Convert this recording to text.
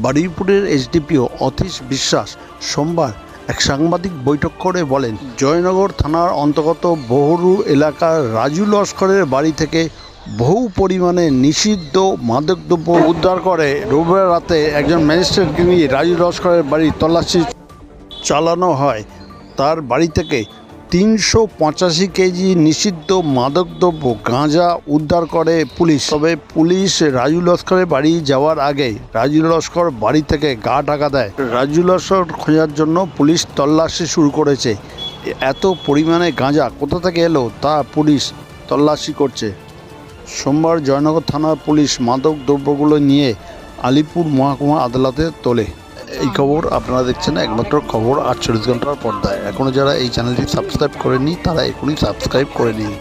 বারুইপুরের SDPO Atish বিশ্বাস সোমবার এক সাংবাদিক বৈঠক করে বলেন, জয়নগর থানার অন্তর্গত বহরু এলাকার রাজু লস্করের বাড়ি থেকে বহু পরিমাণে নিষিদ্ধ মাদকদ্রব্য উদ্ধার করে রবিবার রাতে একজন ম্যাজিস্ট্রেটকে নিয়ে রাজু লস্করের বাড়ি তল্লাশি চালানো হয়। তার বাড়ি থেকে 385 কেজি নিষিদ্ধ মাদকদ্রব্য গাঁজা উদ্ধার করে পুলিশ। তবে পুলিশ রাজু লস্করের বাড়ি যাওয়ার আগে রাজু লস্কর বাড়ি থেকে গা ঢাকা দেয়। রাজু লস্কর খোঁজার জন্য পুলিশ তল্লাশি শুরু করেছে। এত পরিমাণে গাঁজা কোথা থেকে এলো তা পুলিশ তল্লাশি করছে। সোমবার জয়নগর থানার পুলিশ মাদক দ্রব্যগুলো নিয়ে আলিপুর মহকুমা আদালতে তোলে। এই খবর আপনারা দেখছেন একমাত্র খবর 48 ঘন্টার পর্দায়। এখনও যারা এই চ্যানেলটি সাবস্ক্রাইব করেননি তারা এখনই সাবস্ক্রাইব করে নিন।